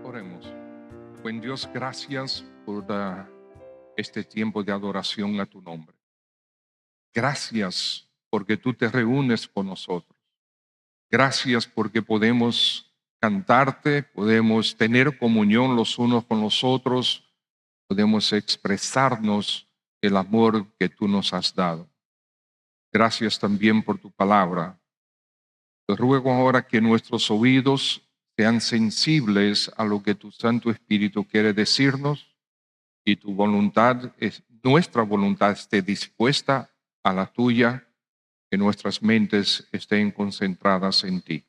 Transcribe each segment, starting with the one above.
Oremos. Buen Dios, gracias por este tiempo de adoración a tu nombre. Gracias porque tú te reúnes con nosotros. Gracias porque podemos cantarte, podemos tener comunión los unos con los otros, podemos expresarnos el amor que tú nos has dado. Gracias también por tu palabra. Te ruego ahora que nuestros oídos sean sensibles a lo que tu Santo Espíritu quiere decirnos y tu voluntad, nuestra voluntad esté dispuesta a la tuya, que nuestras mentes estén concentradas en ti.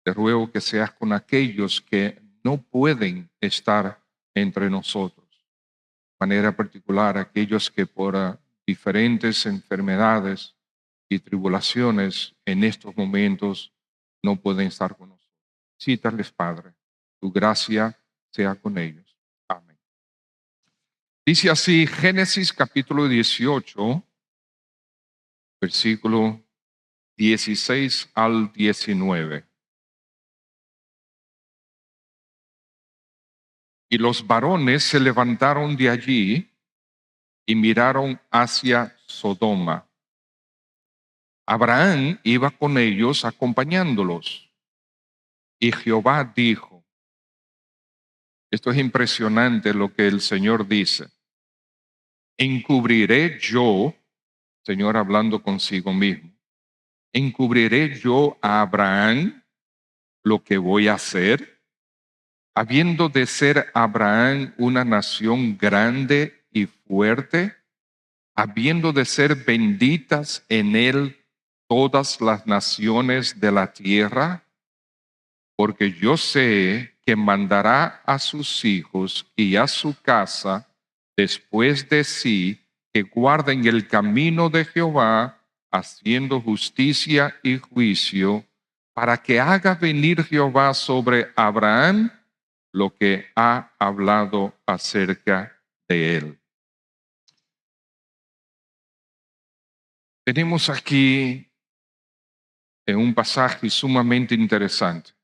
Te ruego que seas con aquellos que no pueden estar entre nosotros. De manera particular, aquellos que por diferentes enfermedades y tribulaciones en estos momentos no pueden estar con nosotros. Cítales, Padre, tu gracia sea con ellos. Amén. Dice así Génesis capítulo 18, versículo 16 al 19. Y los varones se levantaron de allí y miraron hacia Sodoma. Abraham iba con ellos acompañándolos. Y Jehová dijo, esto es impresionante lo que el Señor dice, encubriré yo, Señor hablando consigo mismo, encubriré yo a Abraham lo que voy a hacer, habiendo de ser Abraham una nación grande y fuerte, habiendo de ser benditas en él todas las naciones de la tierra, porque yo sé que mandará a sus hijos y a su casa después de sí que guarden el camino de Jehová, haciendo justicia y juicio, para que haga venir Jehová sobre Abraham lo que ha hablado acerca de él. Tenemos aquí un pasaje sumamente interesante.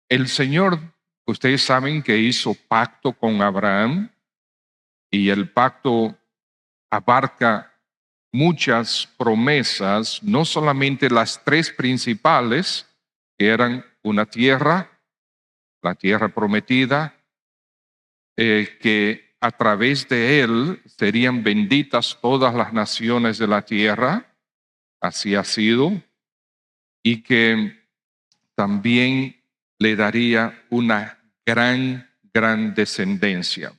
El Señor, ustedes saben que hizo pacto con Abraham y el pacto abarca muchas promesas, no solamente las tres principales, que eran una tierra, la tierra prometida, que a través de él serían benditas todas las naciones de la tierra, así ha sido, y que también le daría una gran descendencia.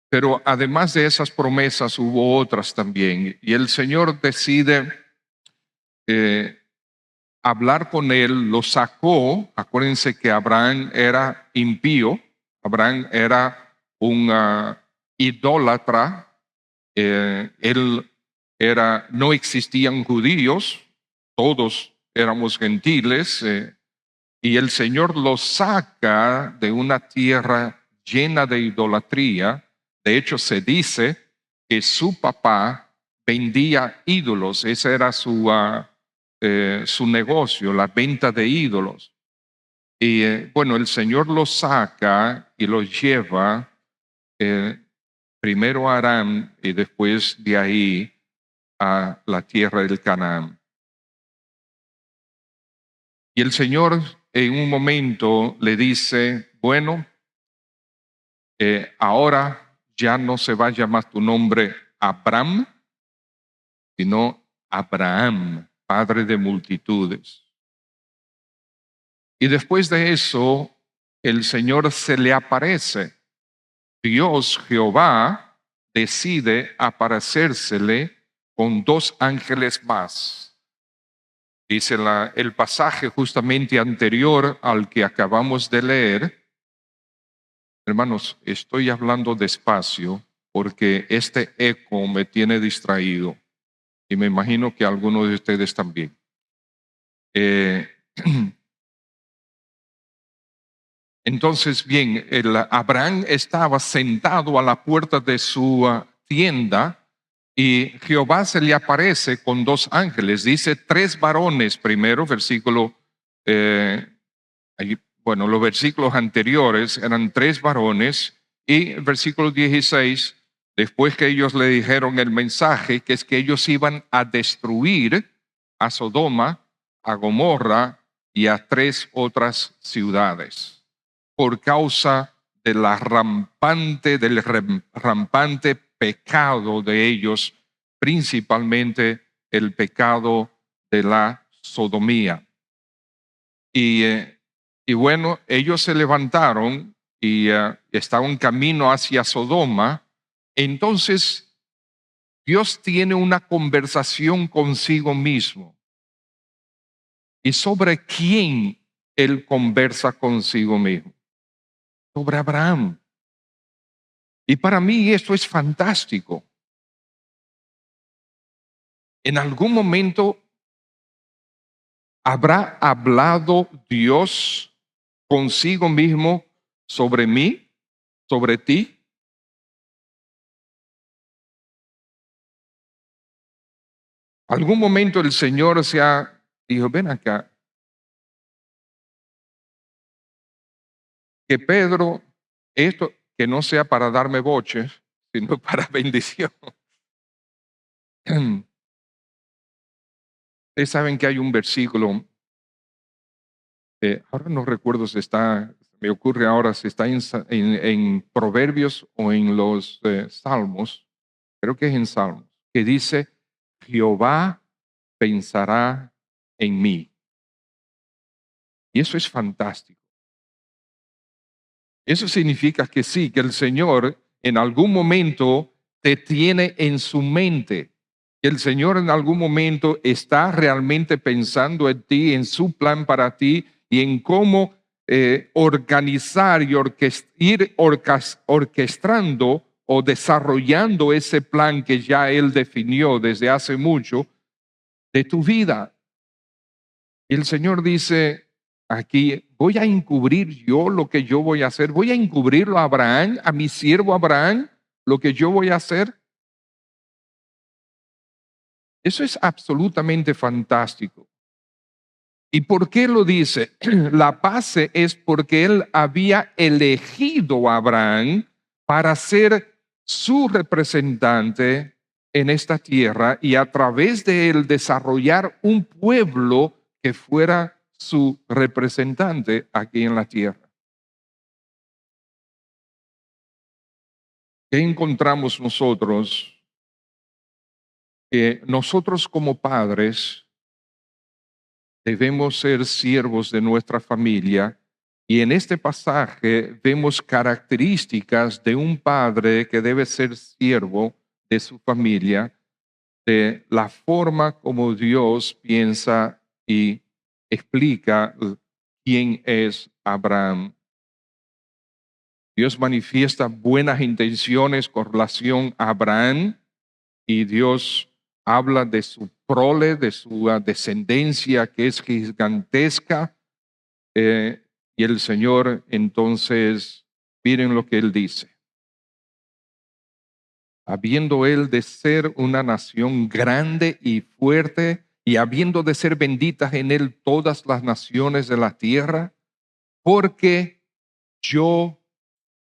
Pero además de esas promesas hubo otras también, y el Señor decide hablar con él, lo sacó. Acuérdense que Abraham era impío, Abraham era un idólatra, no existían judíos, todos éramos gentiles, y el Señor lo saca de una tierra llena de idolatría. De hecho, se dice que su papá vendía ídolos, ese era su negocio, la venta de ídolos. Y bueno, el Señor lo saca y lo lleva primero a Aram y después de ahí a la tierra del Canaán. Y el Señor en un momento le dice, bueno, ahora ya no se va a llamar tu nombre Abram, sino Abraham, padre de multitudes. Y después de eso, el Señor se le aparece. Dios, Jehová, decide aparecérsele con dos ángeles más. Dice el pasaje justamente anterior al que acabamos de leer. Hermanos, estoy hablando despacio porque este eco me tiene distraído y me imagino que algunos de ustedes también. Entonces, bien, Abraham estaba sentado a la puerta de su tienda y Jehová se le aparece con dos ángeles. Dice tres varones primero, versículo Bueno, los versículos anteriores eran 3 varones y el versículo 16, después que ellos le dijeron el mensaje, que es que ellos iban a destruir a Sodoma, a Gomorra y a 3 otras ciudades por causa de del rampante pecado de ellos, principalmente el pecado de la sodomía. Y bueno, ellos se levantaron y estaban camino hacia Sodoma. Entonces Dios tiene una conversación consigo mismo. ¿Y sobre quién Él conversa consigo mismo? Sobre Abraham. Y para mí esto es fantástico. En algún momento habrá hablado Dios consigo mismo sobre mí, sobre ti. Algún momento el Señor dijo, ven acá, que Pedro, esto que no sea para darme boches, sino para bendición. Ustedes saben que hay un versículo, ahora no recuerdo si está, me ocurre ahora si está en Proverbios o en los Salmos, creo que es en Salmos, que dice, Jehová pensará en mí. Y eso es fantástico. Eso significa que sí, que el Señor en algún momento te tiene en su mente. Que el Señor en algún momento está realmente pensando en ti, en su plan para ti y en cómo organizar y ir orquestando o desarrollando ese plan que ya Él definió desde hace mucho de tu vida. Y el Señor dice aquí, voy a encubrir yo lo que yo voy a hacer, voy a encubrirlo a Abraham, a mi siervo Abraham, lo que yo voy a hacer. Eso es absolutamente fantástico. ¿Y por qué lo dice? La base es porque él había elegido a Abraham para ser su representante en esta tierra y a través de él desarrollar un pueblo que fuera su representante aquí en la tierra. ¿Qué encontramos nosotros? Que nosotros como padres debemos ser siervos de nuestra familia y en este pasaje vemos características de un padre que debe ser siervo de su familia, de la forma como Dios piensa y explica quién es Abraham. Dios manifiesta buenas intenciones con relación a Abraham y Dios habla de su prole, de su descendencia que es gigantesca. Y el Señor entonces, miren lo que Él dice. Habiendo Él de ser una nación grande y fuerte, y habiendo de ser benditas en Él todas las naciones de la tierra, porque yo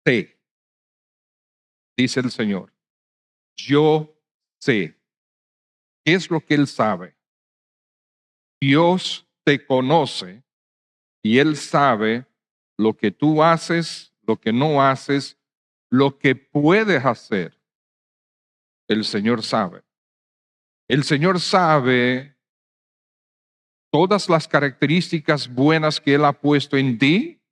sé, dice el Señor, yo sé. ¿Qué es lo que Él sabe? Dios te conoce y Él sabe lo que tú haces, lo que no haces, lo que puedes hacer. El Señor sabe. El Señor sabe todas las características buenas que Él ha puesto en ti.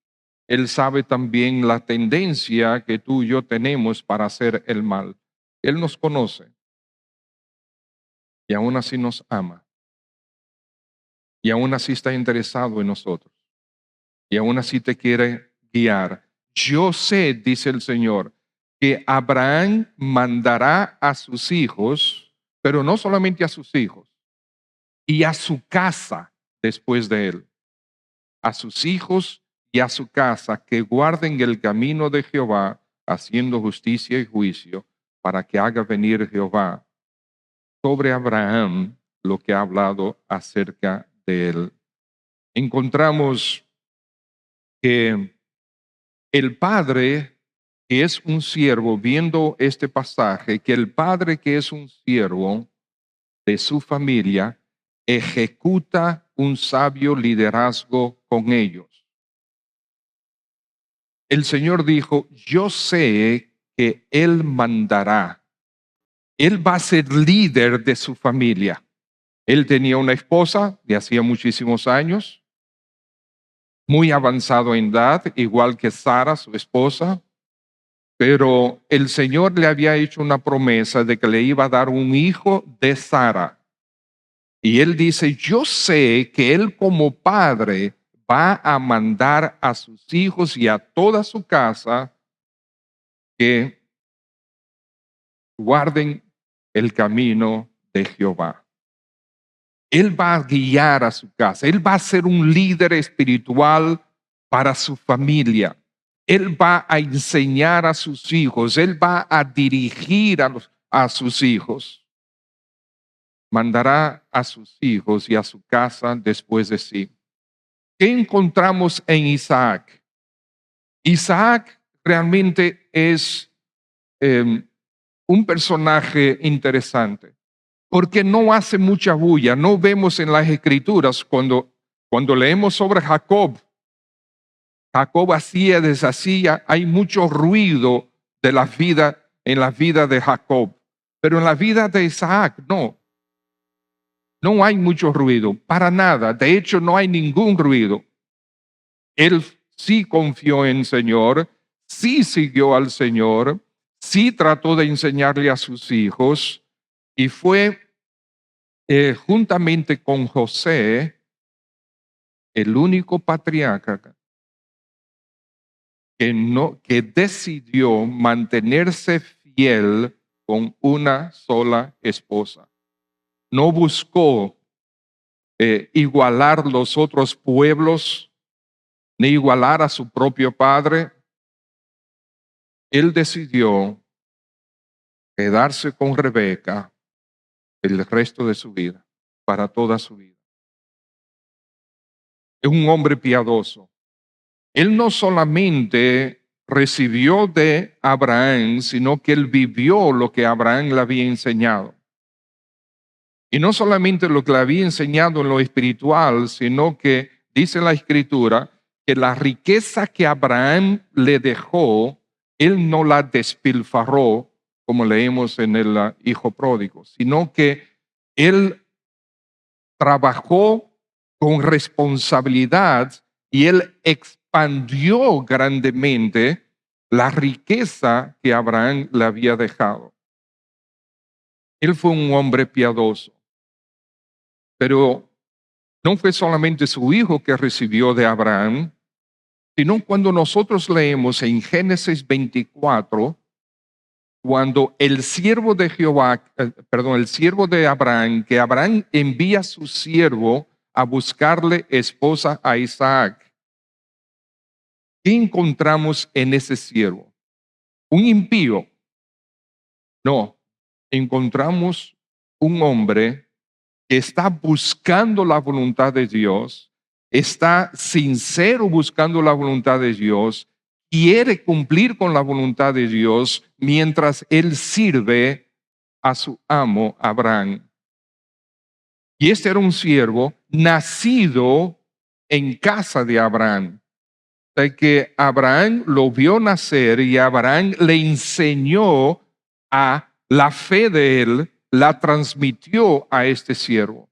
Él sabe también la tendencia que tú y yo tenemos para hacer el mal. Él nos conoce y aún así nos ama. Y aún así está interesado en nosotros. Y aún así te quiere guiar. Yo sé, dice el Señor, que Abraham mandará a sus hijos, pero no solamente a sus hijos, y a su casa después de él, a sus hijos y a su casa, que guarden el camino de Jehová, haciendo justicia y juicio, para que haga venir Jehová sobre Abraham lo que ha hablado acerca de él. Encontramos que el padre que es un siervo, viendo este pasaje, que el padre que es un siervo de su familia ejecuta un sabio liderazgo con ellos. El Señor dijo, yo sé que Él mandará. Él va a ser líder de su familia. Él tenía una esposa de hacía muchísimos años, muy avanzado en edad, igual que Sara, su esposa, pero el Señor le había hecho una promesa de que le iba a dar un hijo de Sara. Y él dice, yo sé que él como padre va a mandar a sus hijos y a toda su casa que guarden el camino de Jehová. Él va a guiar a su casa. Él va a ser un líder espiritual para su familia. Él va a enseñar a sus hijos. Él va a dirigir a sus hijos. Mandará a sus hijos y a su casa después de sí. ¿Qué encontramos en Isaac? Isaac realmente es un personaje interesante, porque no hace mucha bulla. No vemos en las escrituras cuando leemos sobre Jacob hacía, deshacía, hay mucho ruido de la vida en la vida de Jacob, pero en la vida de Isaac no hay mucho ruido, para nada. De hecho, no hay ningún ruido. Él sí confió en el Señor, sí siguió al Señor, sí trató de enseñarle a sus hijos y fue juntamente con José el único patriarca que decidió mantenerse fiel con una sola esposa. No buscó igualar los otros pueblos, ni igualar a su propio padre. Él decidió quedarse con Rebeca el resto de su vida, para toda su vida. Es un hombre piadoso. Él no solamente recibió de Abraham, sino que él vivió lo que Abraham le había enseñado. Y no solamente lo que le había enseñado en lo espiritual, sino que dice la Escritura que la riqueza que Abraham le dejó, él no la despilfarró, como leemos en el hijo pródigo, sino que él trabajó con responsabilidad y él expandió grandemente la riqueza que Abraham le había dejado. Él fue un hombre piadoso, pero no fue solamente su hijo que recibió de Abraham, sino cuando nosotros leemos en Génesis 24, cuando el siervo de Jehová, el siervo de Abraham, que Abraham envía a su siervo a buscarle esposa a Isaac. ¿Qué encontramos en ese siervo? ¿Un impío? No, encontramos un hombre que está buscando la voluntad de Dios, está sincero buscando la voluntad de Dios, quiere cumplir con la voluntad de Dios mientras él sirve a su amo Abraham. Y este era un siervo nacido en casa de Abraham. O sea que Abraham lo vio nacer y Abraham le enseñó a la fe de él, la transmitió a este siervo.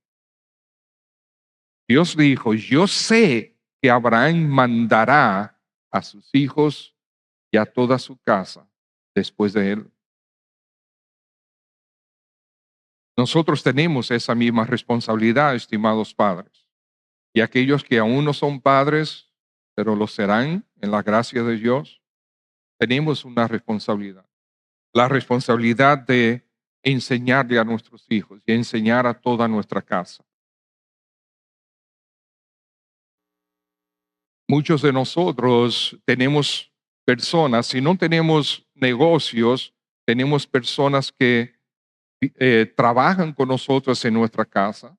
Dios dijo, yo sé que Abraham mandará a sus hijos y a toda su casa después de él. Nosotros tenemos esa misma responsabilidad, estimados padres. Y aquellos que aún no son padres, pero lo serán en la gracia de Dios, tenemos una responsabilidad. La responsabilidad de enseñarle a nuestros hijos y enseñar a toda nuestra casa. Muchos de nosotros tenemos personas, si no tenemos negocios, tenemos personas que trabajan con nosotros en nuestra casa,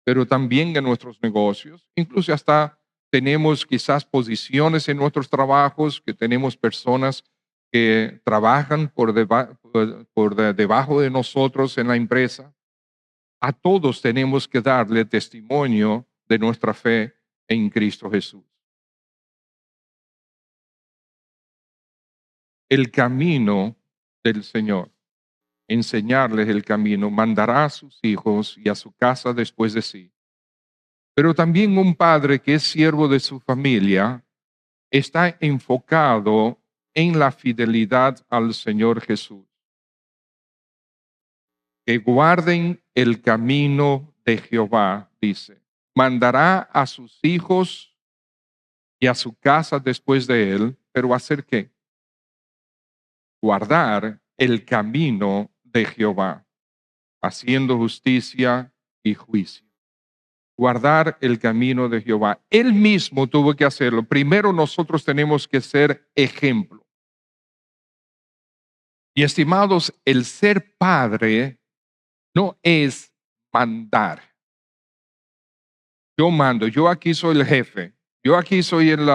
pero también en nuestros negocios, incluso hasta tenemos quizás posiciones en nuestros trabajos, que tenemos personas que trabajan debajo de nosotros en la empresa. A todos tenemos que darle testimonio de nuestra fe en Cristo Jesús. El camino del Señor, enseñarles el camino, mandará a sus hijos y a su casa después de sí. Pero también un padre que es siervo de su familia está enfocado en la fidelidad al Señor Jesús. Que guarden el camino de Jehová, dice. Mandará a sus hijos y a su casa después de él, pero ¿hacer qué? Guardar el camino de Jehová, haciendo justicia y juicio. Guardar el camino de Jehová. Él mismo tuvo que hacerlo. Primero nosotros tenemos que ser ejemplo. Y estimados, el ser padre no es mandar. Yo mando, yo aquí soy el jefe, yo aquí soy el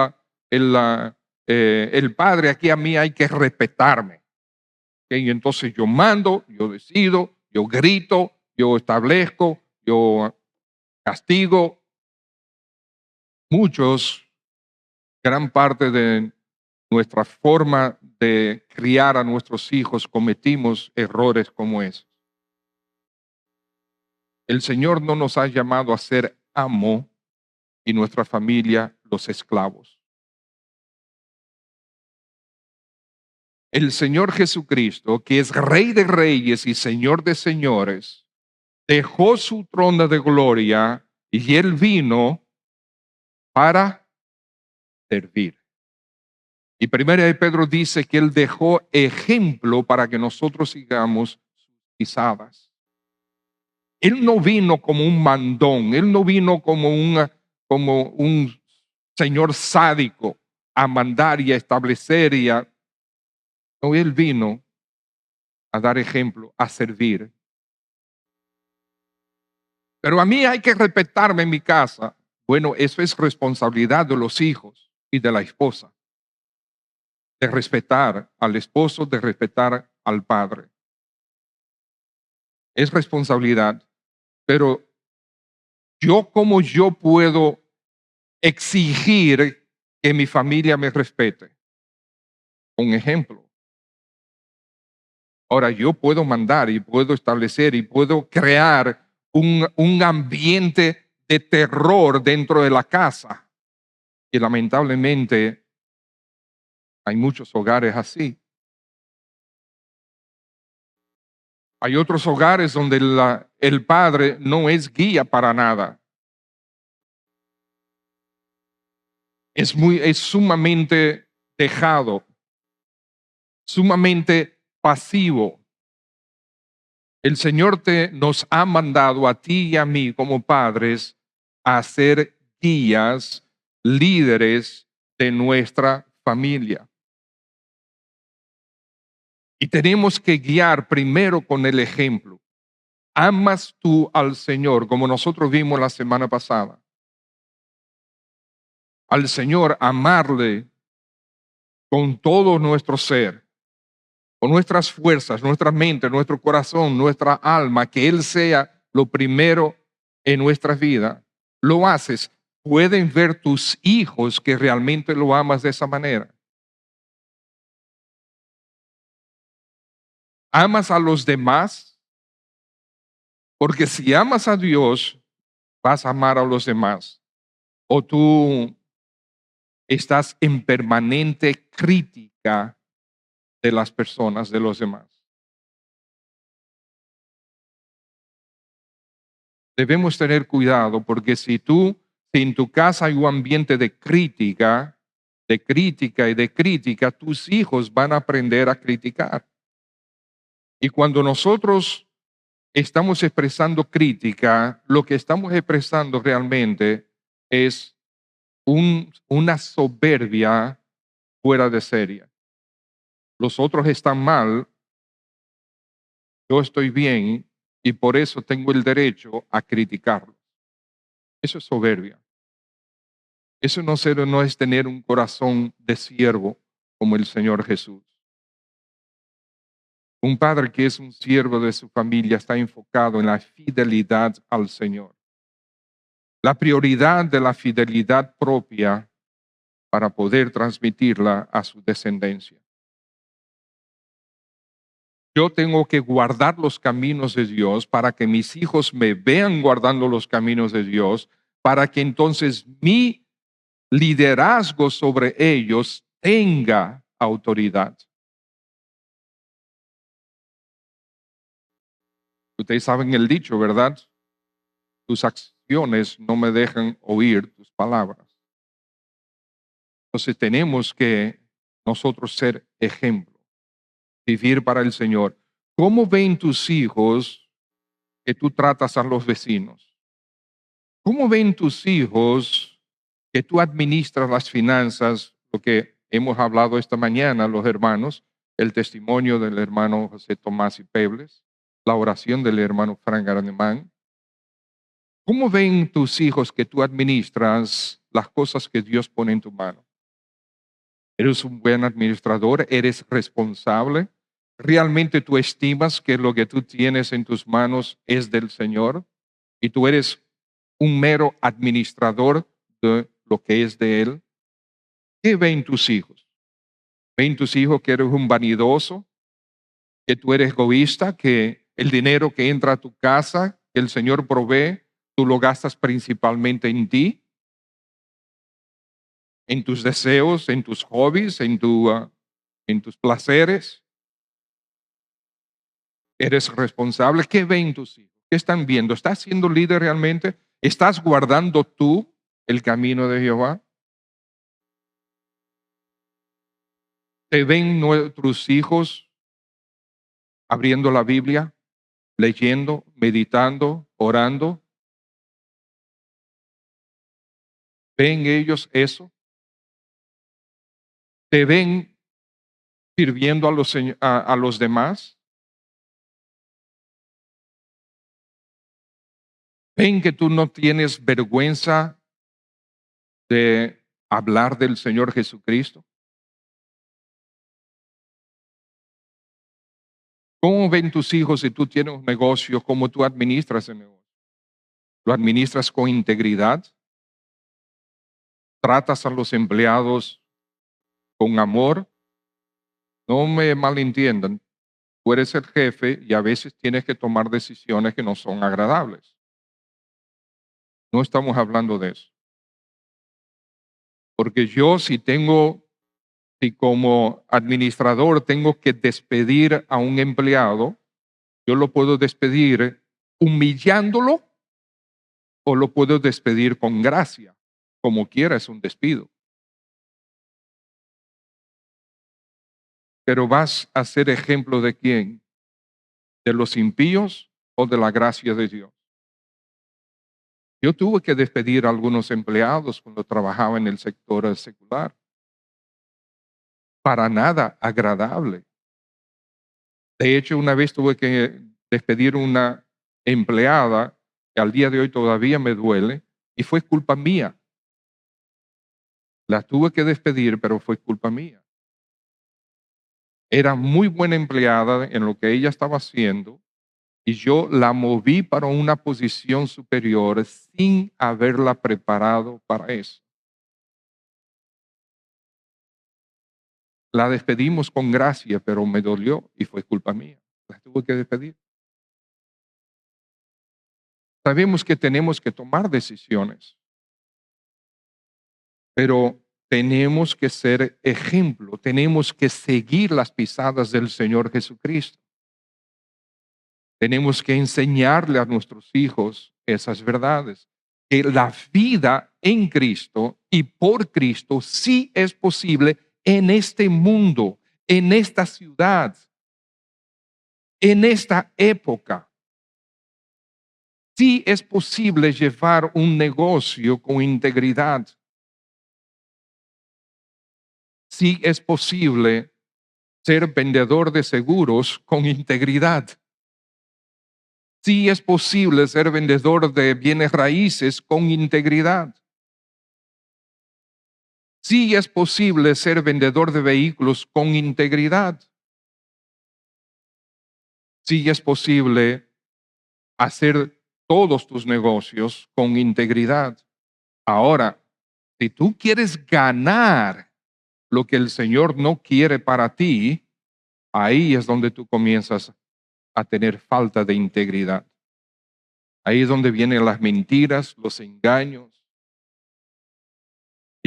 padre, aquí a mí hay que respetarme. ¿Okay? Y entonces yo mando, yo decido, yo grito, yo establezco, yo castigo. Muchos, gran parte de nuestra forma de criar a nuestros hijos cometimos errores como esos. El Señor no nos ha llamado a ser amo y nuestra familia los esclavos. El Señor Jesucristo, que es Rey de Reyes y Señor de Señores, dejó su trono de gloria y Él vino para servir. Y primera de Pedro dice que Él dejó ejemplo para que nosotros sigamos sus pisadas. Él no vino como un mandón, Él no vino como un señor sádico a mandar y a establecer no, Él vino a dar ejemplo, a servir. Pero a mí hay que respetarme en mi casa. Bueno, eso es responsabilidad de los hijos y de la esposa. De respetar al esposo, de respetar al padre. Es responsabilidad. Pero ¿cómo yo puedo exigir que mi familia me respete? Un ejemplo. Ahora, yo puedo mandar y puedo establecer y puedo crear un ambiente de terror dentro de la casa. Y lamentablemente hay muchos hogares así. Hay otros hogares donde el padre no es guía para nada. Es sumamente dejado, sumamente pasivo. El Señor nos ha mandado a ti y a mí como padres a ser guías, líderes de nuestra familia. Y tenemos que guiar primero con el ejemplo. ¿Amas tú al Señor como nosotros vimos la semana pasada? Al Señor amarle con todo nuestro ser, con nuestras fuerzas, nuestra mente, nuestro corazón, nuestra alma, que Él sea lo primero en nuestra vida. Lo haces. Pueden ver tus hijos que realmente lo amas de esa manera. ¿Amas a los demás? Porque si amas a Dios, vas a amar a los demás. O tú estás en permanente crítica de las personas, de los demás. Debemos tener cuidado porque si en tu casa hay un ambiente de crítica y de crítica, tus hijos van a aprender a criticar. Y cuando nosotros estamos expresando crítica, lo que estamos expresando realmente es una soberbia fuera de serie. Los otros están mal, yo estoy bien y por eso tengo el derecho a criticarlos. Eso es soberbia. Eso no es tener un corazón de siervo como el Señor Jesús. Un padre que es un siervo de su familia está enfocado en la fidelidad al Señor. La prioridad de la fidelidad propia para poder transmitirla a su descendencia. Yo tengo que guardar los caminos de Dios para que mis hijos me vean guardando los caminos de Dios, para que entonces mi liderazgo sobre ellos tenga autoridad. Ustedes saben el dicho, ¿verdad? Tus acciones no me dejan oír tus palabras. Entonces tenemos que nosotros ser ejemplo, vivir para el Señor. ¿Cómo ven tus hijos que tú tratas a los vecinos? ¿Cómo ven tus hijos que tú administras las finanzas? Lo que hemos hablado esta mañana, los hermanos, el testimonio del hermano José Tomás y Pebles, la oración del hermano Frank Aramán. ¿Cómo ven tus hijos que tú administras las cosas que Dios pone en tu mano? ¿Eres un buen administrador? ¿Eres responsable? ¿Realmente tú estimas que lo que tú tienes en tus manos es del Señor? Y tú eres un mero administrador de lo que es de Él. ¿Qué ven tus hijos? ¿Ven tus hijos que eres un vanidoso? ¿Que tú eres egoísta? ¿Que el dinero que entra a tu casa, que el Señor provee, tú lo gastas principalmente en ti? ¿En tus deseos, en tus hobbies, en tus placeres? ¿Eres responsable? ¿Qué ven tus hijos? ¿Qué están viendo? ¿Estás siendo líder realmente? ¿Estás guardando tú el camino de Jehová? ¿Te ven nuestros hijos abriendo la Biblia, leyendo, meditando, orando? ¿Ven ellos eso? ¿Te ven sirviendo a los demás? ¿Ven que tú no tienes vergüenza de hablar del Señor Jesucristo? ¿Cómo ven tus hijos si tú tienes un negocio? ¿Cómo tú administras el negocio? ¿Lo administras con integridad? ¿Tratas a los empleados con amor? No me malentiendan. Tú eres el jefe y a veces tienes que tomar decisiones que no son agradables. No estamos hablando de eso. Porque yo si como administrador tengo que despedir a un empleado, yo lo puedo despedir humillándolo o lo puedo despedir con gracia. Como quiera es un despido. Pero vas a ser ejemplo de quién, de los impíos o de la gracia de Dios. Yo tuve que despedir a algunos empleados cuando trabajaba en el sector secular. Para nada agradable. De hecho, una vez tuve que despedir una empleada que al día de hoy todavía me duele y fue culpa mía. La tuve que despedir, pero fue culpa mía. Era muy buena empleada en lo que ella estaba haciendo y yo la moví para una posición superior sin haberla preparado para eso. La despedimos con gracia, pero me dolió y fue culpa mía. La tuve que despedir. Sabemos que tenemos que tomar decisiones, pero tenemos que ser ejemplo, tenemos que seguir las pisadas del Señor Jesucristo. Tenemos que enseñarle a nuestros hijos esas verdades, que la vida en Cristo y por Cristo sí es posible en este mundo, en esta ciudad, en esta época. Sí es posible llevar un negocio con integridad. Sí es posible ser vendedor de seguros con integridad. Sí es posible ser vendedor de bienes raíces con integridad. Sí es posible ser vendedor de vehículos con integridad. Sí es posible hacer todos tus negocios con integridad. Ahora, si tú quieres ganar lo que el Señor no quiere para ti, ahí es donde tú comienzas a tener falta de integridad. Ahí es donde vienen las mentiras, los engaños,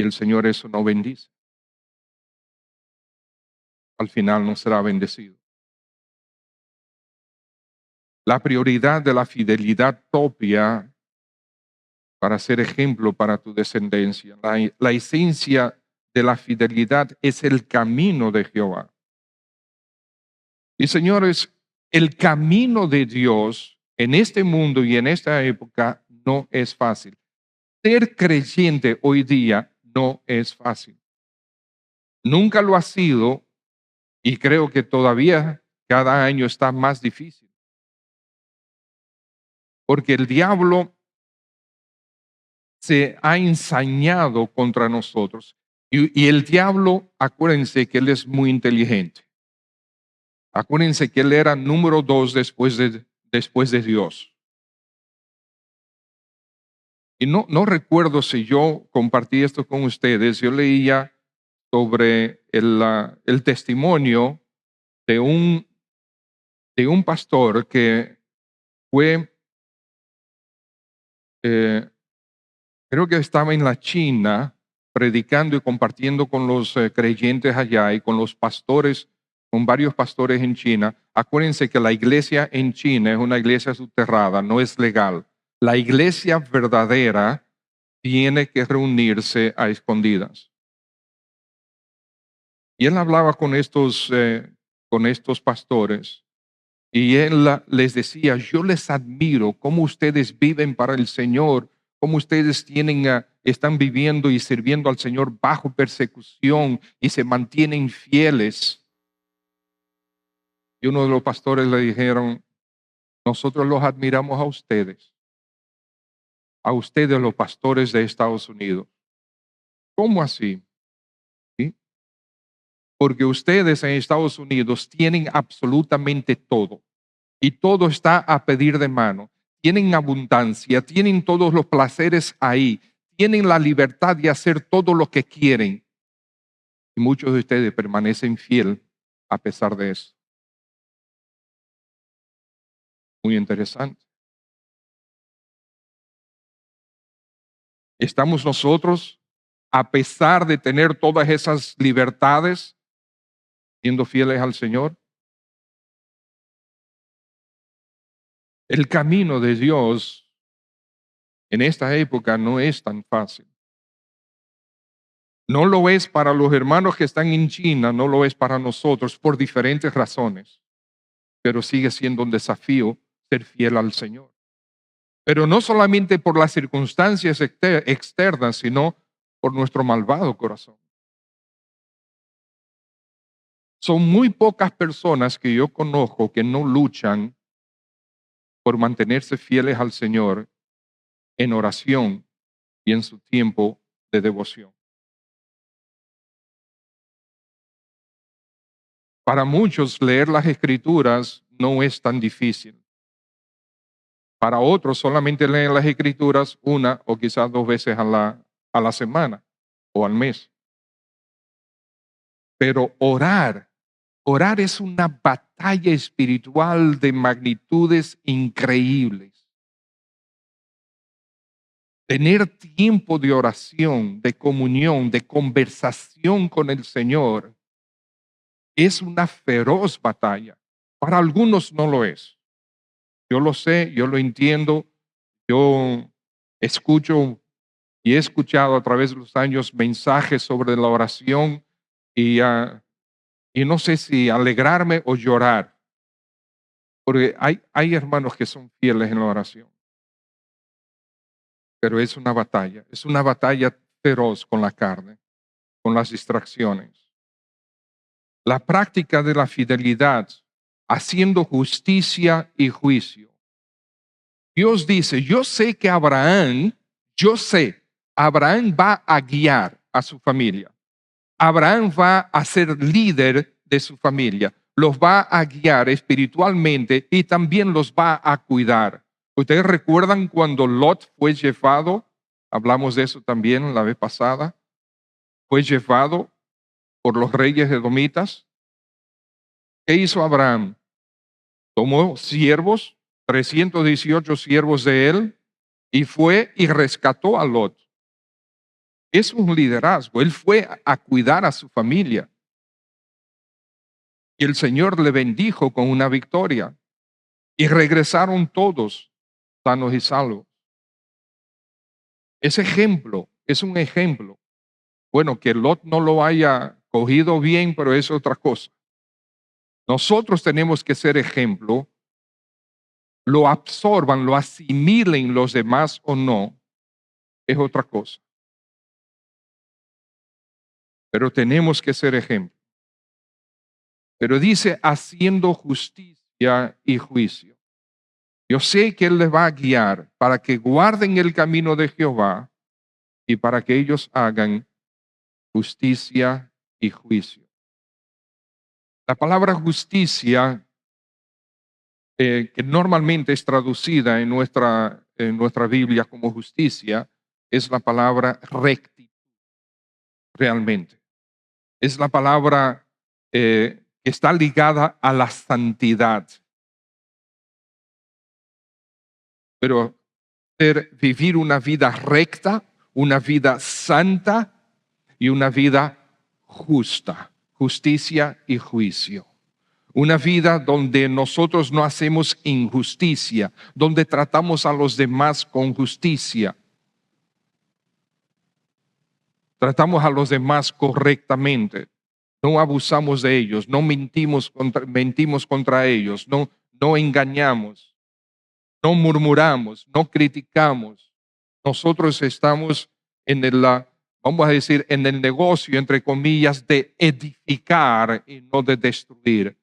y el Señor eso no bendice. Al final no será bendecido. La prioridad de la fidelidad propia para ser ejemplo para tu descendencia. La esencia de la fidelidad es el camino de Jehová. Y señores, el camino de Dios en este mundo y en esta época no es fácil. Ser creyente hoy día no es fácil. Nunca lo ha sido y creo que todavía cada año está más difícil. Porque el diablo se ha ensañado contra nosotros. Y el diablo, acuérdense que él es muy inteligente. Acuérdense que él era número 2 después de Dios. Y no recuerdo si yo compartí esto con ustedes. Yo leía sobre el testimonio de un pastor que fue, creo que estaba en la China predicando y compartiendo con los creyentes allá y con los pastores, con varios pastores en China. Acuérdense que la iglesia en China es una iglesia subterránea, no es legal. La iglesia verdadera tiene que reunirse a escondidas. Y él hablaba con estos pastores y él les decía, yo les admiro cómo ustedes viven para el Señor, cómo ustedes están viviendo y sirviendo al Señor bajo persecución y se mantienen fieles. Y uno de los pastores le dijeron, nosotros los admiramos a ustedes los pastores de Estados Unidos. ¿Cómo así? ¿Sí? Porque ustedes en Estados Unidos tienen absolutamente todo y todo está a pedir de mano. Tienen abundancia, tienen todos los placeres ahí, tienen la libertad de hacer todo lo que quieren. Y muchos de ustedes permanecen fiel a pesar de eso. Muy interesante. ¿Estamos nosotros, a pesar de tener todas esas libertades, siendo fieles al Señor? El camino de Dios en esta época no es tan fácil. No lo es para los hermanos que están en China, no lo es para nosotros por diferentes razones, pero sigue siendo un desafío ser fiel al Señor. Pero no solamente por las circunstancias externas, sino por nuestro malvado corazón. Son muy pocas personas que yo conozco que no luchan por mantenerse fieles al Señor en oración y en su tiempo de devoción. Para muchos leer las Escrituras no es tan difícil. Para otros solamente leen las Escrituras una o quizás 2 veces a la semana o al mes. Pero orar es una batalla espiritual de magnitudes increíbles. Tener tiempo de oración, de comunión, de conversación con el Señor es una feroz batalla. Para algunos no lo es. Yo lo sé, yo lo entiendo, yo escucho y he escuchado a través de los años mensajes sobre la oración y no sé si alegrarme o llorar, porque hay hermanos que son fieles en la oración, pero es una batalla feroz con la carne, con las distracciones. La práctica de la fidelidad, haciendo justicia y juicio. Dios dice, yo sé, Abraham va a guiar. a su familia. Abraham va a ser líder de su familia, los va a guiar espiritualmente y también los va a cuidar. ¿Ustedes recuerdan cuando Lot fue llevado? Hablamos de eso también la vez pasada. Fue llevado por los reyes edomitas. ¿Qué hizo Abraham? Tomó siervos, 318 siervos de él, y fue y rescató a Lot. Es un liderazgo. Él fue a cuidar a su familia. Y el Señor le bendijo con una victoria. Y regresaron todos sanos y salvos. Ese ejemplo es un ejemplo. Bueno, que Lot no lo haya cogido bien, pero es otra cosa. Nosotros tenemos que ser ejemplo. Lo absorban, lo asimilen los demás o no, es otra cosa. Pero tenemos que ser ejemplo. Pero dice haciendo justicia y juicio. Yo sé que Él les va a guiar para que guarden el camino de Jehová y para que ellos hagan justicia y juicio. La palabra justicia, que normalmente es traducida en nuestra Biblia como justicia, es la palabra rectitud, realmente. Es la palabra que está ligada a la santidad. Pero vivir una vida recta, una vida santa y una vida justa, justicia y juicio. Una vida donde nosotros no hacemos injusticia, donde tratamos a los demás con justicia. Tratamos a los demás correctamente. No abusamos de ellos, no mentimos contra ellos, no engañamos, no murmuramos, no criticamos. Nosotros estamos vamos a decir, en el negocio, entre comillas, de edificar y no de destruir.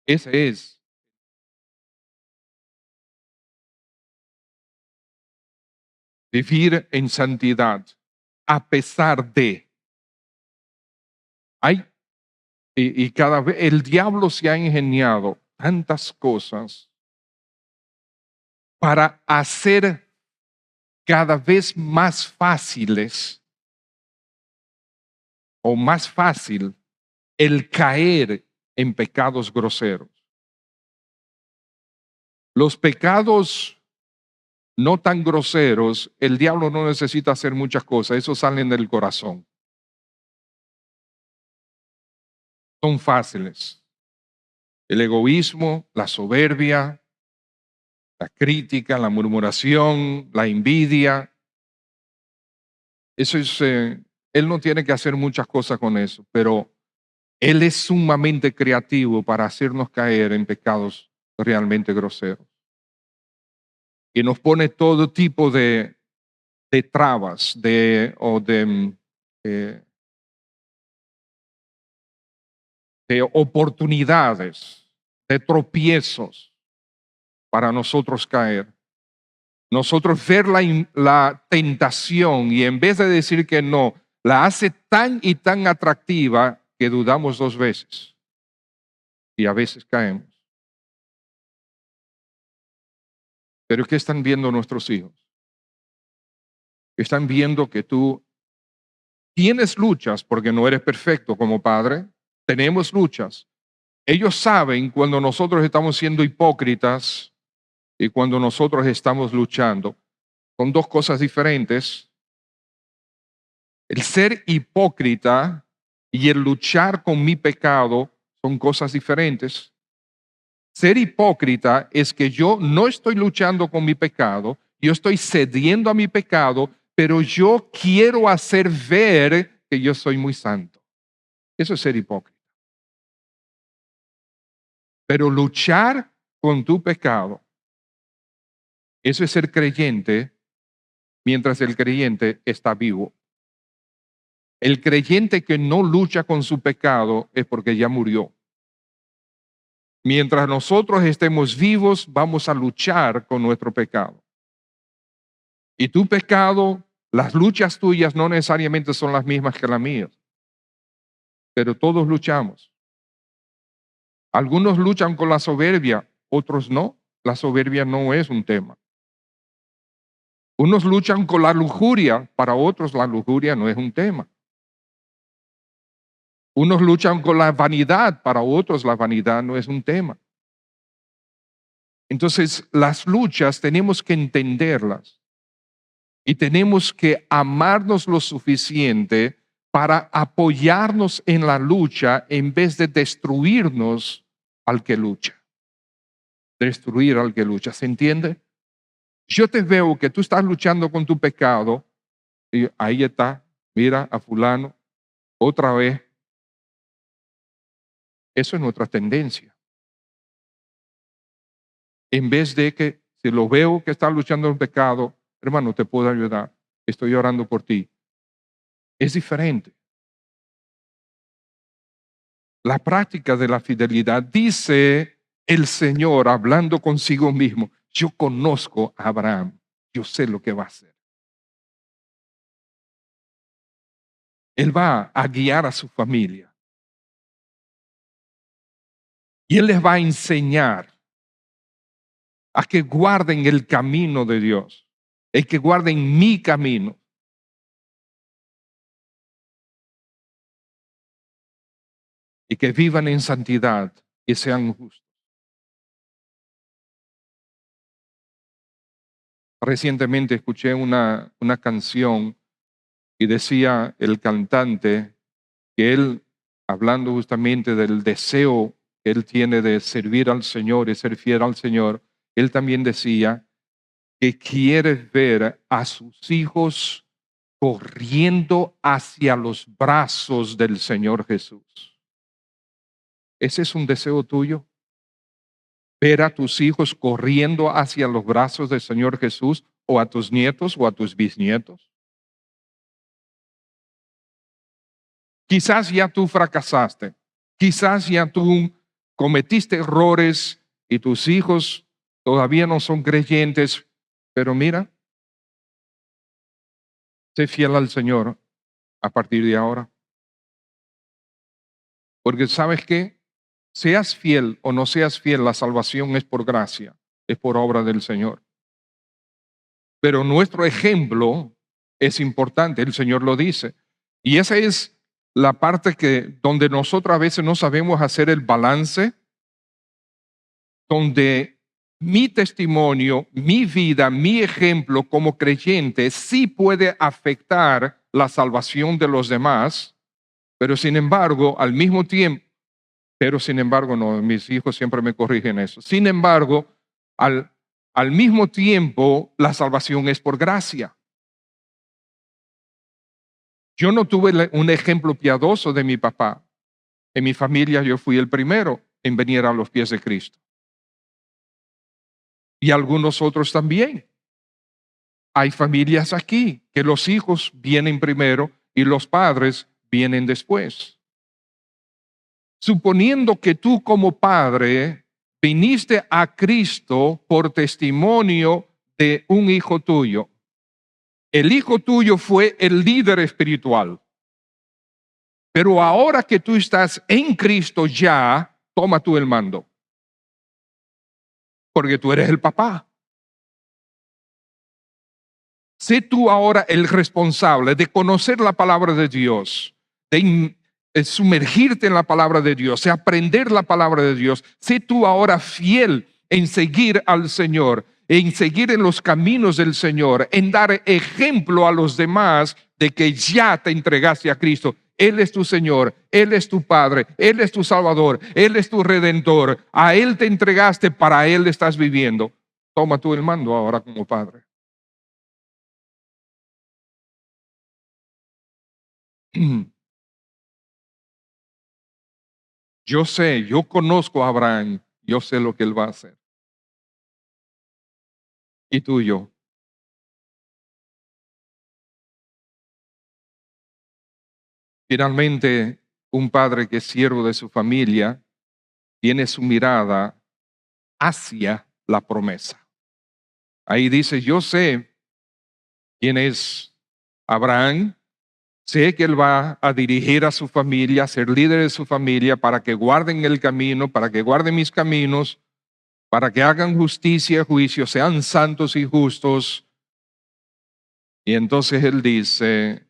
Ese es. Vivir en santidad, a pesar de. Y cada vez el diablo se ha ingeniado tantas cosas para hacer cada vez más fáciles o más fácil el caer en pecados groseros. Los pecados no tan groseros, el diablo no necesita hacer muchas cosas, esos salen del corazón. Son fáciles. El egoísmo, la soberbia, la crítica, la murmuración, la envidia. Eso es, él no tiene que hacer muchas cosas con eso, pero él es sumamente creativo para hacernos caer en pecados realmente groseros. Y nos pone todo tipo de trabas, de oportunidades, de tropiezos para nosotros caer. Nosotros ver la tentación y en vez de decir que no, la hace tan y tan atractiva que dudamos dos veces y a veces caemos. Pero ¿qué están viendo nuestros hijos? Están viendo que tú tienes luchas porque no eres perfecto como padre. Tenemos luchas. Ellos saben cuando nosotros estamos siendo hipócritas y cuando nosotros estamos luchando. Son dos cosas diferentes. El ser hipócrita y el luchar con mi pecado son cosas diferentes. Ser hipócrita es que yo no estoy luchando con mi pecado, yo estoy cediendo a mi pecado, pero yo quiero hacer ver que yo soy muy santo. Eso es ser hipócrita. Pero luchar con tu pecado, eso es ser creyente mientras el creyente está vivo. El creyente que no lucha con su pecado es porque ya murió. Mientras nosotros estemos vivos, vamos a luchar con nuestro pecado. Y tu pecado Las luchas tuyas no necesariamente son las mismas que las mías, pero todos luchamos. Algunos luchan con la soberbia, otros no. La soberbia no es un tema. Unos luchan con la lujuria, para otros la lujuria no es un tema. Unos luchan con la vanidad, para otros la vanidad no es un tema. Entonces, las luchas tenemos que entenderlas y tenemos que amarnos lo suficiente para apoyarnos en la lucha en vez de destruirnos al que lucha. Destruir al que lucha, ¿se entiende? Yo te veo que tú estás luchando con tu pecado y ahí está, mira a fulano, otra vez. Eso es nuestra tendencia. En vez de que si lo veo que está luchando el pecado, hermano, te puedo ayudar, estoy orando por ti. Es diferente. La práctica de la fidelidad, dice el Señor hablando consigo mismo, yo conozco a Abraham, yo sé lo que va a hacer. Él va a guiar a su familia y Él les va a enseñar a que guarden el camino de Dios, el que guarden mi camino. Y que vivan en santidad y sean justos. Recientemente escuché una canción y decía el cantante que él, hablando justamente del deseo que él tiene de servir al Señor y ser fiel al Señor, él también decía que quiere ver a sus hijos corriendo hacia los brazos del Señor Jesús. ¿Ese es un deseo tuyo? ¿Ver a tus hijos corriendo hacia los brazos del Señor Jesús o a tus nietos o a tus bisnietos? Quizás ya tú fracasaste, quizás ya tú cometiste errores y tus hijos todavía no son creyentes, pero mira, sé fiel al Señor a partir de ahora. Porque ¿sabes qué? Seas fiel o no seas fiel, la salvación es por gracia, es por obra del Señor. Pero nuestro ejemplo es importante, el Señor lo dice. Y esa es la parte que donde nosotros a veces no sabemos hacer el balance, donde mi testimonio, mi vida, mi ejemplo como creyente sí puede afectar la salvación de los demás, pero sin embargo, al mismo tiempo, no, mis hijos siempre me corrigen eso. Sin embargo, al mismo tiempo, la salvación es por gracia. Yo no tuve un ejemplo piadoso de mi papá. En mi familia yo fui el primero en venir a los pies de Cristo. Y algunos otros también. Hay familias aquí que los hijos vienen primero y los padres vienen después. Suponiendo que tú como padre viniste a Cristo por testimonio de un hijo tuyo. El hijo tuyo fue el líder espiritual. Pero ahora que tú estás en Cristo ya, toma tú el mando. Porque tú eres el papá. Sé tú ahora el responsable de conocer la palabra de Dios, de sumergirte en la palabra de Dios, de aprender la palabra de Dios. Sé tú ahora fiel en seguir al Señor, en seguir en los caminos del Señor, en dar ejemplo a los demás de que ya te entregaste a Cristo. Él es tu Señor, Él es tu Padre, Él es tu Salvador, Él es tu Redentor. A Él te entregaste, para Él estás viviendo. Toma tú el mando ahora como Padre. Yo sé, yo conozco a Abraham, yo sé lo que él va a hacer. Y tú y yo. Finalmente, un padre que es siervo de su familia tiene su mirada hacia la promesa. Ahí dice, yo sé quién es Abraham, sé que él va a dirigir a su familia, a ser líder de su familia, para que guarden el camino, para que guarden mis caminos, para que hagan justicia y juicio, sean santos y justos. Y entonces él dice,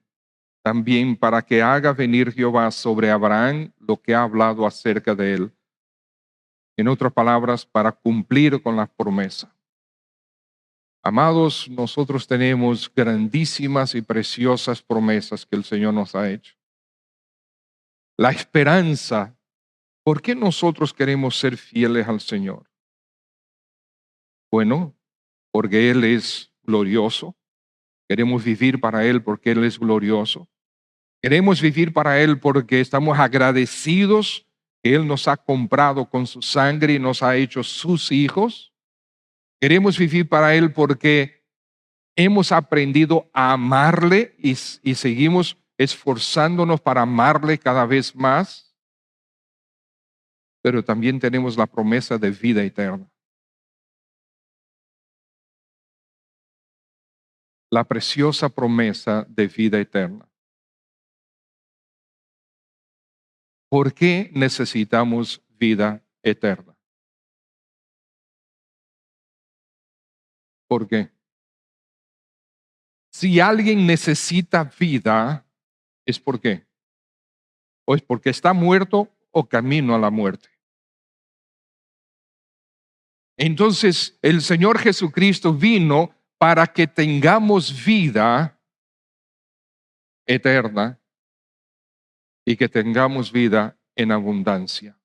también para que haga venir Jehová sobre Abraham lo que ha hablado acerca de él. En otras palabras, para cumplir con la promesa. Amados, nosotros tenemos grandísimas y preciosas promesas que el Señor nos ha hecho. La esperanza. ¿Por qué nosotros queremos ser fieles al Señor? Bueno, porque Él es glorioso. Queremos vivir para Él porque Él es glorioso. Queremos vivir para Él porque estamos agradecidos que Él nos ha comprado con su sangre y nos ha hecho sus hijos. Queremos vivir para Él porque hemos aprendido a amarle y seguimos esforzándonos para amarle cada vez más. Pero también tenemos la promesa de vida eterna. La preciosa promesa de vida eterna. ¿Por qué necesitamos vida eterna? ¿Por qué? Si alguien necesita vida, ¿es por qué? O es porque está muerto o camino a la muerte. Entonces, el Señor Jesucristo vino para que tengamos vida eterna y que tengamos vida en abundancia.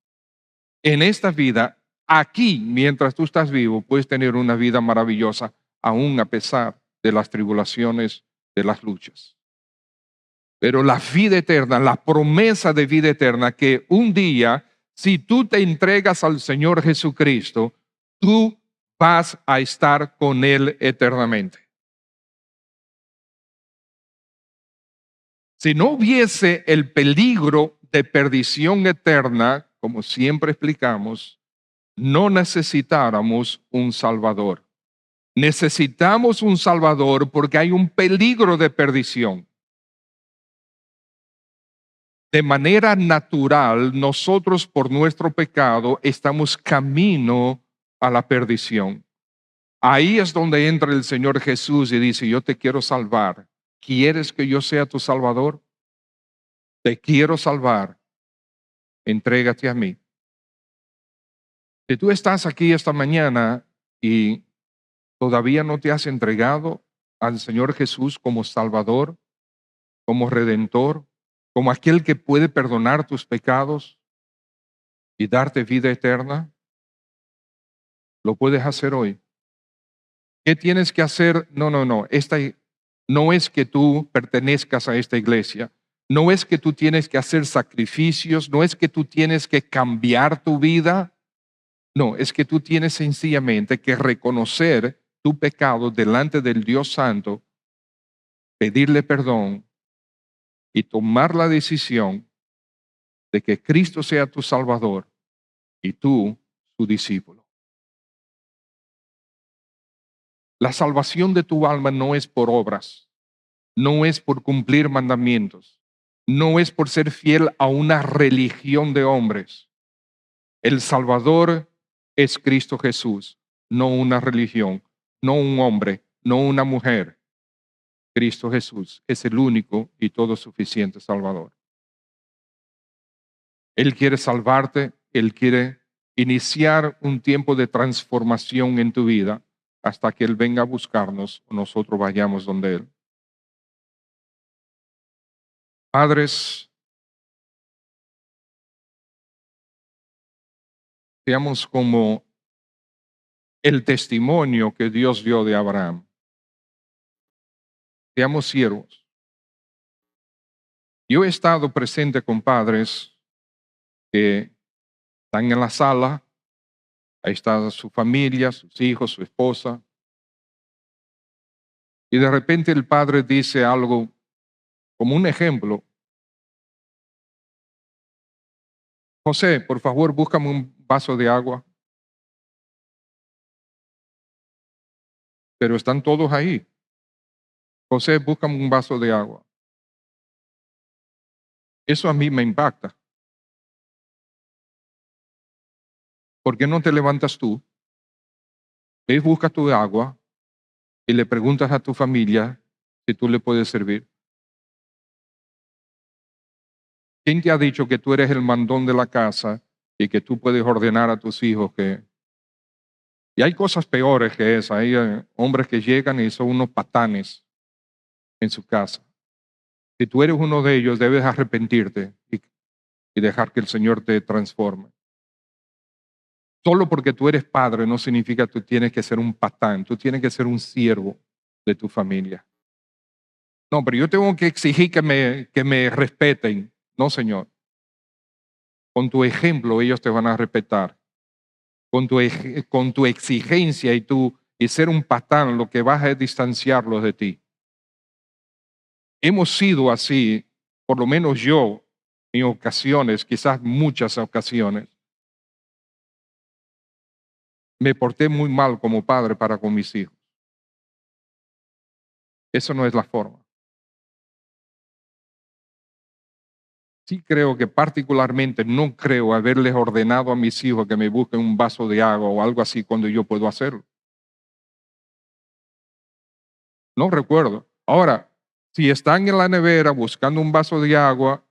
En esta vida, aquí, mientras tú estás vivo, puedes tener una vida maravillosa, aún a pesar de las tribulaciones, de las luchas. Pero la vida eterna, la promesa de vida eterna, que un día, si tú te entregas al Señor Jesucristo, tú vas a estar con Él eternamente. Si no hubiese el peligro de perdición eterna, como siempre explicamos, no necesitáramos un Salvador. Necesitamos un Salvador porque hay un peligro de perdición. De manera natural, nosotros por nuestro pecado estamos camino a la perdición. Ahí es donde entra el Señor Jesús y dice, yo te quiero salvar. ¿Quieres que yo sea tu Salvador? Te quiero salvar. Entrégate a mí. Si tú estás aquí esta mañana y todavía no te has entregado al Señor Jesús como Salvador, como Redentor, como aquel que puede perdonar tus pecados y darte vida eterna, lo puedes hacer hoy. ¿Qué tienes que hacer? No. No es que tú pertenezcas a esta iglesia. No es que tú tienes que hacer sacrificios. No es que tú tienes que cambiar tu vida. No, es que tú tienes sencillamente que reconocer tu pecado delante del Dios Santo, pedirle perdón y tomar la decisión de que Cristo sea tu Salvador y tú su discípulo. La salvación de tu alma no es por obras, no es por cumplir mandamientos, no es por ser fiel a una religión de hombres. El Salvador es Cristo Jesús, no una religión, no un hombre, no una mujer. Cristo Jesús es el único y todo suficiente Salvador. Él quiere salvarte, Él quiere iniciar un tiempo de transformación en tu vida hasta que Él venga a buscarnos o nosotros vayamos donde Él. Padres, seamos como el testimonio que Dios dio de Abraham. Seamos siervos. Yo he estado presente con padres que están en la sala, ahí está su familia, sus hijos, su esposa, y de repente el padre dice algo como un ejemplo. José, por favor, búscame un vaso de agua. Pero están todos ahí. José, búscame un vaso de agua. Eso a mí me impacta. ¿Por qué no te levantas tú? Ves, buscas tu agua y le preguntas a tu familia si tú le puedes servir. ¿Quién te ha dicho que tú eres el mandón de la casa y que tú puedes ordenar a tus hijos que... Y hay cosas peores que esa. Hay hombres que llegan y son unos patanes en su casa. Si tú eres uno de ellos, debes arrepentirte y dejar que el Señor te transforme. Solo porque tú eres padre no significa que tú tienes que ser un patán, tú tienes que ser un siervo de tu familia. No, pero yo tengo que exigir que me respeten. No, Señor. Con tu ejemplo ellos te van a respetar. Con tu exigencia y ser un patán, lo que vas a distanciarlos de ti. Hemos sido así, por lo menos yo, en ocasiones, quizás muchas ocasiones. Me porté muy mal como padre para con mis hijos. Eso no es la forma. Sí creo que particularmente no creo haberles ordenado a mis hijos que me busquen un vaso de agua o algo así cuando yo puedo hacerlo. No recuerdo. Ahora, si están en la nevera buscando un vaso de agua,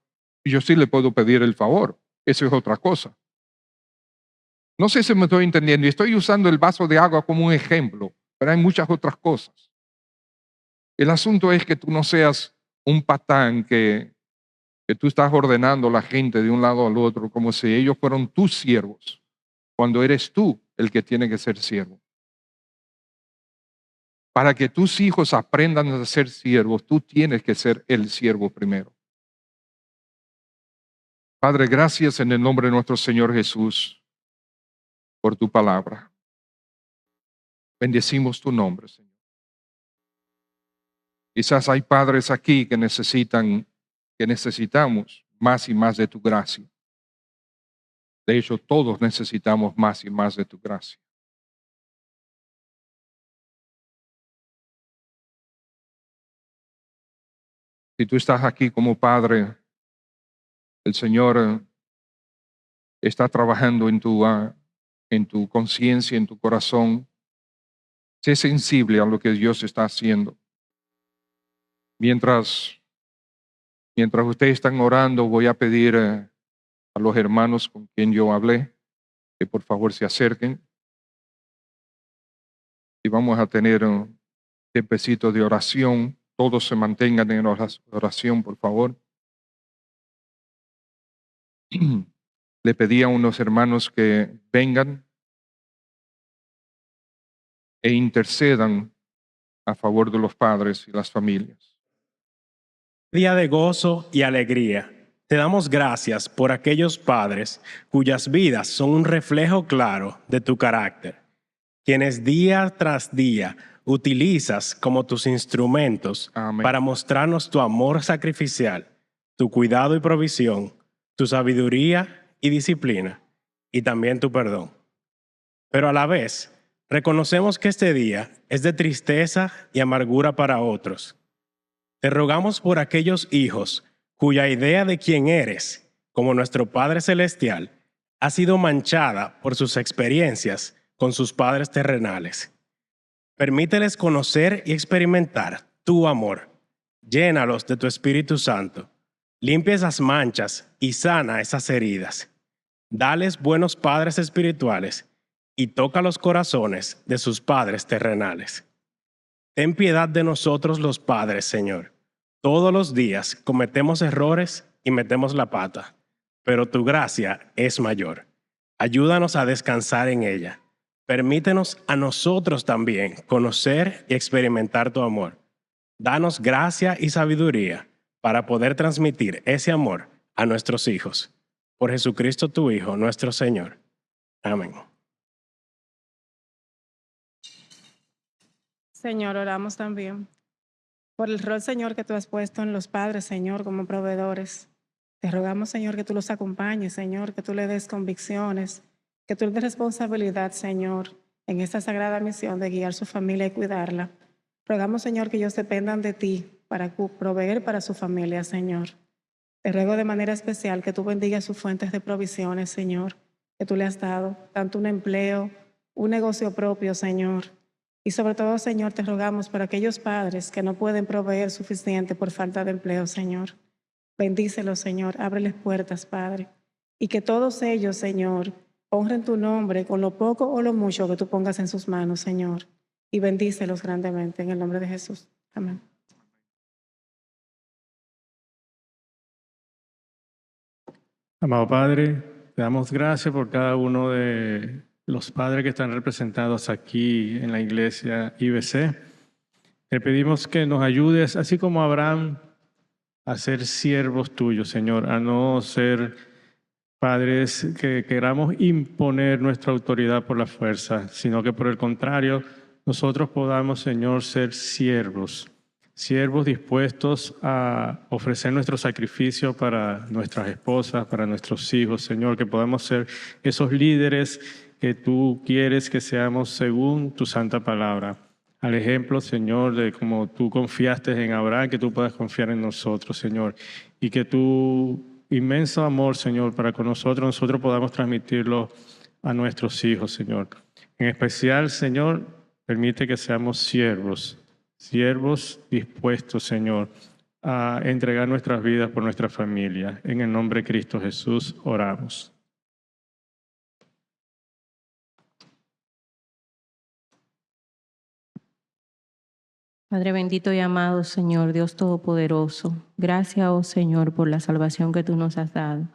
yo sí le puedo pedir el favor. Eso es otra cosa. No sé si me estoy entendiendo y estoy usando el vaso de agua como un ejemplo, pero hay muchas otras cosas. El asunto es que tú no seas un patán que tú estás ordenando a la gente de un lado al otro como si ellos fueran tus siervos, cuando eres tú el que tiene que ser siervo. Para que tus hijos aprendan a ser siervos, tú tienes que ser el siervo primero. Padre, gracias en el nombre de nuestro Señor Jesús por tu palabra. Bendecimos tu nombre, Señor. Quizás hay padres aquí que necesitamos más y más de tu gracia. De hecho, todos necesitamos más y más de tu gracia. Si tú estás aquí como padre, el Señor está trabajando en tu conciencia, en tu corazón. Sé sensible a lo que Dios está haciendo. Mientras ustedes están orando, voy a pedir a los hermanos con quien yo hablé que por favor se acerquen y vamos a tener un tiempecito de oración. Todos se mantengan en oración, por favor. Le pedí a unos hermanos que vengan e intercedan a favor de los padres y las familias. Día de gozo y alegría. Te damos gracias por aquellos padres cuyas vidas son un reflejo claro de tu carácter, quienes día tras día utilizas como tus instrumentos Amén. para mostrarnos tu amor sacrificial, tu cuidado y provisión, tu sabiduría y disciplina, y también tu perdón. Pero a la vez, reconocemos que este día es de tristeza y amargura para otros. Te rogamos por aquellos hijos cuya idea de quién eres, como nuestro Padre Celestial, ha sido manchada por sus experiencias con sus padres terrenales. Permíteles conocer y experimentar tu amor. Llénalos de tu Espíritu Santo. Limpia esas manchas y sana esas heridas. Dales buenos padres espirituales y toca los corazones de sus padres terrenales. Ten piedad de nosotros los padres, Señor. Todos los días cometemos errores y metemos la pata, pero tu gracia es mayor. Ayúdanos a descansar en ella. Permítenos a nosotros también conocer y experimentar tu amor. Danos gracia y sabiduría para poder transmitir ese amor a nuestros hijos. Por Jesucristo tu Hijo, nuestro Señor. Amén. Señor, oramos también por el rol, Señor, que tú has puesto en los padres, Señor, como proveedores. Te rogamos, Señor, que tú los acompañes, Señor, que tú le des convicciones, que tú le des responsabilidad, Señor, en esta sagrada misión de guiar su familia y cuidarla. Rogamos, Señor, que ellos dependan de ti para proveer para su familia, Señor. Te ruego de manera especial que tú bendigas sus fuentes de provisiones, Señor, que tú le has dado, tanto un empleo, un negocio propio, Señor. Y sobre todo, Señor, te rogamos por aquellos padres que no pueden proveer suficiente por falta de empleo, Señor. Bendícelos, Señor, ábreles puertas, Padre. Y que todos ellos, Señor, honren tu nombre con lo poco o lo mucho que tú pongas en sus manos, Señor. Y bendícelos grandemente en el nombre de Jesús. Amén. Amado Padre, te damos gracias por cada uno de los padres que están representados aquí en la iglesia IBC. Te pedimos que nos ayudes, así como Abraham, a ser siervos tuyos, Señor, a no ser padres que queramos imponer nuestra autoridad por la fuerza, sino que por el contrario, nosotros podamos, Señor, ser siervos dispuestos a ofrecer nuestro sacrificio para nuestras esposas, para nuestros hijos, Señor, que podamos ser esos líderes que tú quieres que seamos según tu santa palabra. Al ejemplo, Señor, de cómo tú confiaste en Abraham, que tú puedas confiar en nosotros, Señor, y que tu inmenso amor, Señor, para con nosotros podamos transmitirlo a nuestros hijos, Señor. En especial, Señor, permite que seamos siervos dispuestos, Señor, a entregar nuestras vidas por nuestra familia. En el nombre de Cristo Jesús oramos. Padre bendito y amado, Señor, Dios Todopoderoso, gracias, oh Señor, por la salvación que tú nos has dado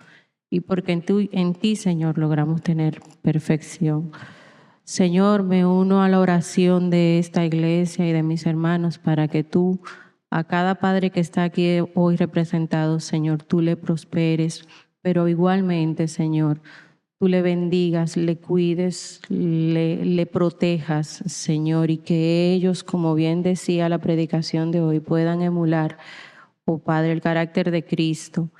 y porque en ti, Señor, logramos tener perfección. Señor, me uno a la oración de esta iglesia y de mis hermanos para que tú, a cada padre que está aquí hoy representado, Señor, tú le prosperes, pero igualmente, Señor, tú le bendigas, le cuides, le protejas, Señor, y que ellos, como bien decía la predicación de hoy, puedan emular, oh Padre, el carácter de Cristo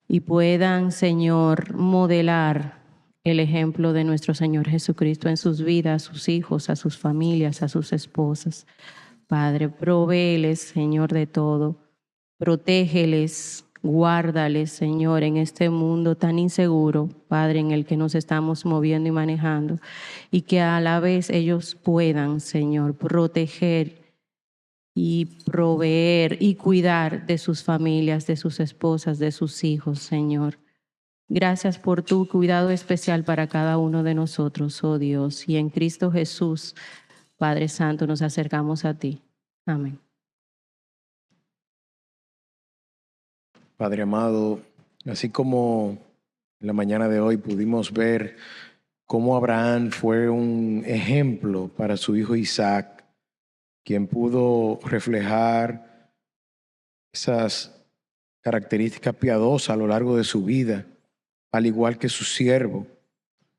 y puedan, Señor, modelar el ejemplo de nuestro Señor Jesucristo en sus vidas, a sus hijos, a sus familias, a sus esposas. Padre, provéeles, Señor, de todo. Protégeles, guárdales, Señor, en este mundo tan inseguro, Padre, en el que nos estamos moviendo y manejando. Y que a la vez ellos puedan, Señor, proteger y proveer y cuidar de sus familias, de sus esposas, de sus hijos, Señor. Gracias por tu cuidado especial para cada uno de nosotros, oh Dios. Y en Cristo Jesús, Padre Santo, nos acercamos a ti. Amén. Padre amado, así como en la mañana de hoy pudimos ver cómo Abraham fue un ejemplo para su hijo Isaac, quien pudo reflejar esas características piadosas a lo largo de su vida, al igual que su siervo.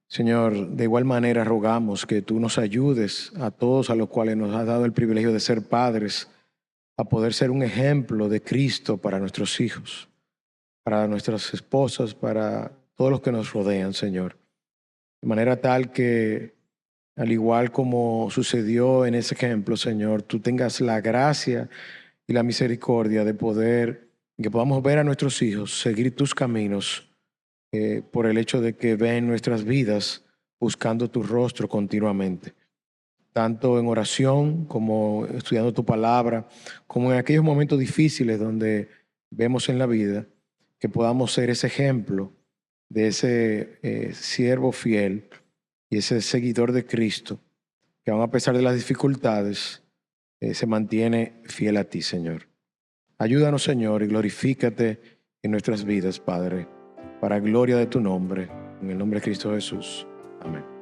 Señor, de igual manera rogamos que tú nos ayudes a todos a los cuales nos has dado el privilegio de ser padres, a poder ser un ejemplo de Cristo para nuestros hijos, para nuestras esposas, para todos los que nos rodean, Señor. De manera tal que, al igual como sucedió en ese ejemplo, Señor, tú tengas la gracia y la misericordia de poder, que podamos ver a nuestros hijos seguir tus caminos, por el hecho de que ven nuestras vidas buscando tu rostro continuamente, tanto en oración como estudiando tu palabra, como en aquellos momentos difíciles donde vemos en la vida, que podamos ser ese ejemplo de ese siervo fiel y ese seguidor de Cristo, que aun a pesar de las dificultades, se mantiene fiel a ti, Señor. Ayúdanos, Señor, y glorifícate en nuestras vidas, Padre, para gloria de tu nombre, en el nombre de Cristo Jesús. Amén.